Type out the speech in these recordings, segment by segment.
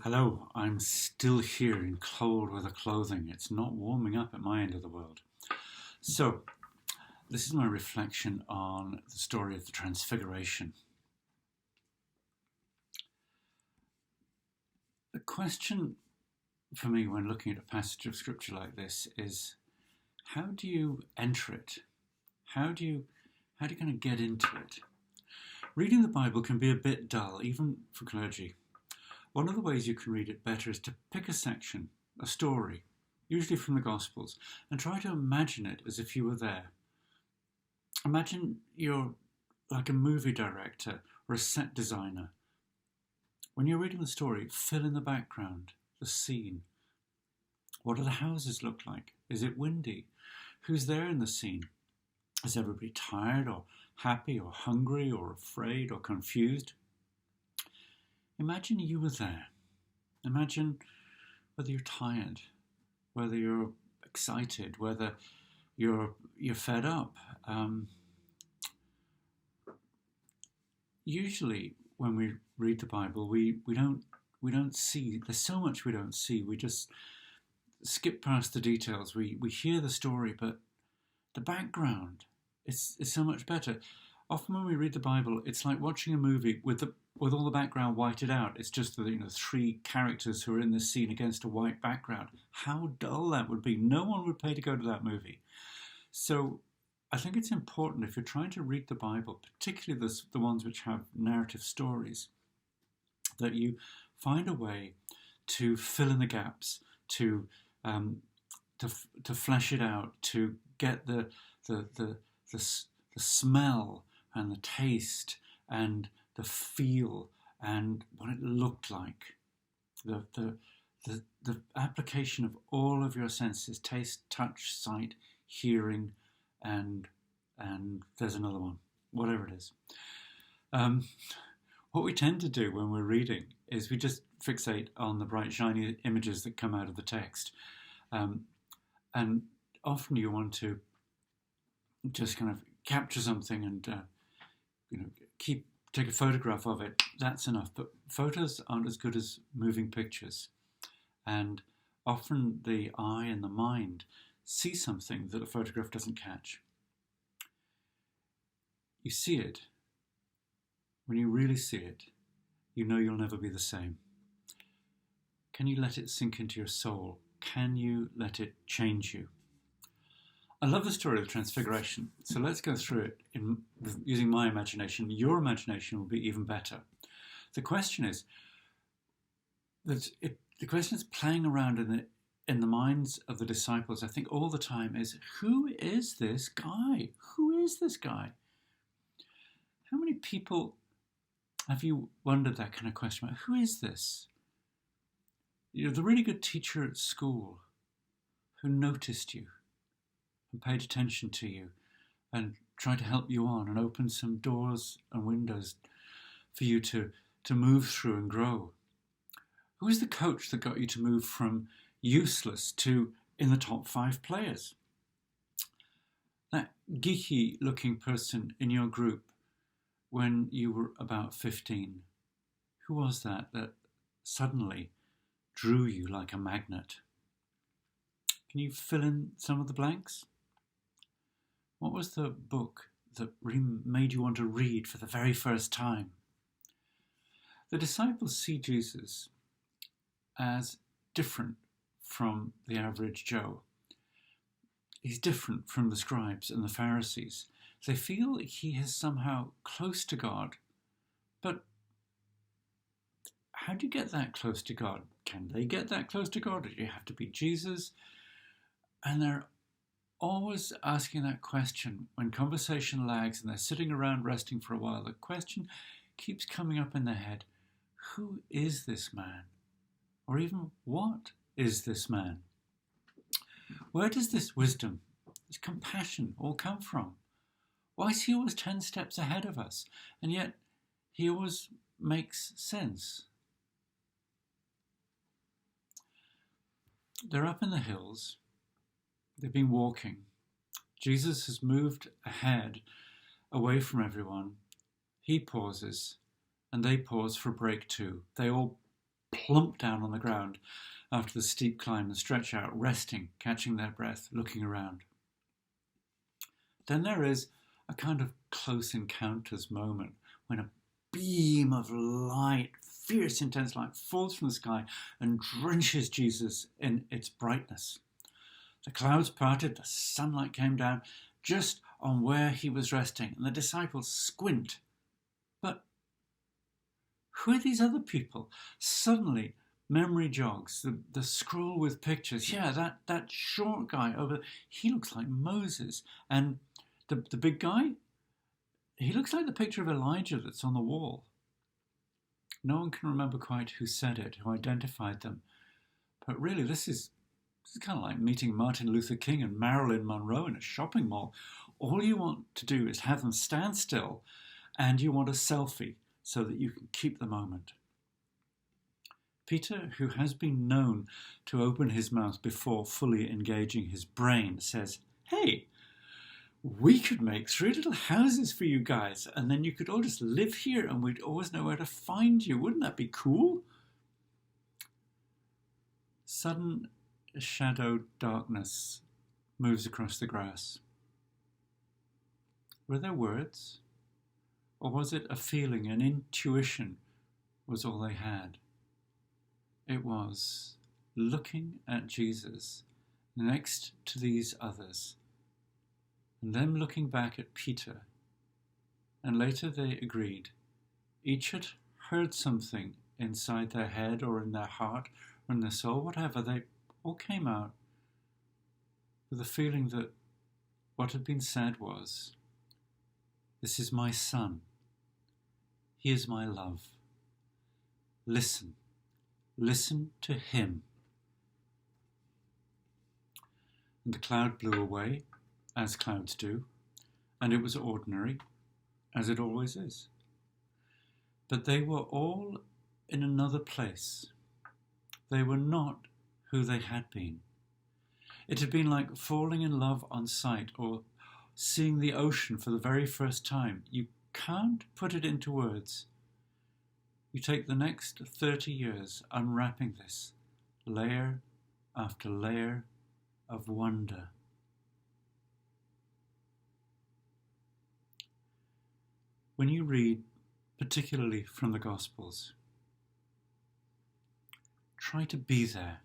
Hello, I'm still here in cold weather clothing. It's not warming up at my end of the world. So, this is my reflection on the story of the transfiguration. The question for me when looking at a passage of scripture like this is, how do you enter it? How do you kind of get into it? Reading the Bible can be a bit dull, even for clergy. One of the ways you can read it better is to pick a section, a story, usually from the Gospels, and try to imagine it as if you were there. Imagine you're like a movie director or a set designer. When you're reading the story, fill in the background, the scene. What do the houses look like? Is it windy? Who's there in the scene? Is everybody tired or happy or hungry or afraid or confused? Imagine you were there. Imagine whether you're tired, whether you're excited, whether you're fed up. Usually, when we read the Bible, we don't see. There's so much we don't see. We just skip past the details. We hear the story, but the background is so much better. Often when we read the Bible, it's like watching a movie with all the background whited out. It's just the three characters who are in this scene against a white background. How dull that would be. No one would pay to go to that movie. So I think it's important, if you're trying to read the Bible, particularly the ones which have narrative stories, that you find a way to fill in the gaps, to flesh it out, to get the smell and the taste and the feel and what it looked like. The application of all of your senses: taste, touch, sight, hearing, and there's another one, whatever it is. What we tend to do when we're reading is we just fixate on the bright, shiny images that come out of the text. And often you want to just kind of capture something and take a photograph of it. That's enough. But photos aren't as good as moving pictures. And often the eye and the mind see something that a photograph doesn't catch. You see it. When you really see it, you know you'll never be the same. Can you let it sink into your soul? Can you let it change you? I love the story of the Transfiguration, so let's go through it using my imagination. Your imagination will be even better. The question is playing around in the minds of the disciples, I think, all the time, is, who is this guy? Who is this guy? How many people have you wondered that kind of question about? Who is this? The really good teacher at school who noticed you and paid attention to you and tried to help you on and open some doors and windows for you to move through and grow. Who is the coach that got you to move from useless to in the top 5 players? That geeky looking person in your group when you were about 15, who was that suddenly drew you like a magnet? Can you fill in some of the blanks? What was the book that really made you want to read for the very first time? The disciples see Jesus as different from the average Joe. He's different from the scribes and the Pharisees. They feel he is somehow close to God. But how do you get that close to God? Can they get that close to God? Or do you have to be Jesus? And they're always asking that question when conversation lags and they're sitting around resting for a while. The question keeps coming up in their head: who is this man? Or even, what is this man? Where does this wisdom, this compassion all come from? Why is he always 10 steps ahead of us? And yet he always makes sense. They're up in the hills. They've been walking. Jesus has moved ahead, away from everyone. He pauses, and they pause for break too. They all plump down on the ground after the steep climb and stretch out, resting, catching their breath, looking around. Then there is a kind of close encounters moment when a beam of light, fierce, intense light, falls from the sky and drenches Jesus in its brightness. The clouds parted, the sunlight came down just on where he was resting, and the disciples squint. But who are these other people? Suddenly, memory jogs, the scroll with pictures. Yeah, that short guy over, he looks like Moses. And the big guy, he looks like the picture of Elijah that's on the wall. No one can remember quite who said it, who identified them. But really, this is kind of like meeting Martin Luther King and Marilyn Monroe in a shopping mall. All you want to do is have them stand still, and you want a selfie so that you can keep the moment. Peter, who has been known to open his mouth before fully engaging his brain, says, "Hey, we could make 3 little houses for you guys, and then you could all just live here and we'd always know where to find you. Wouldn't that be cool?" Sudden shadowed darkness moves across the grass. Were there words? Or was it a feeling, an intuition was all they had? It was looking at Jesus next to these others, and them looking back at Peter. And later they agreed. Each had heard something inside their head or in their heart or in their soul, whatever. They all came out with a feeling that what had been said was, "This is my son. He is my love. Listen. Listen to him." And the cloud blew away, as clouds do, and it was ordinary, as it always is. But they were all in another place. They were not who they had been. It had been like falling in love on sight or seeing the ocean for the very first time. You can't put it into words. You take the next 30 years unwrapping this, layer after layer of wonder. When you read, particularly from the Gospels, try to be there.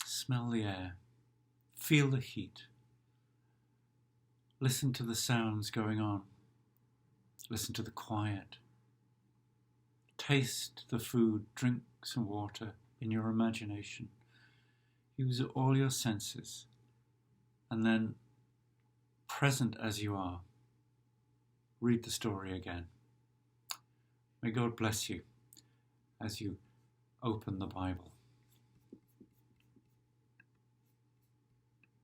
Smell the air, feel the heat, listen to the sounds going on, listen to the quiet, taste the food, drink some water in your imagination, use all your senses, and then, present as you are, read the story again. May God bless you as you open the Bible.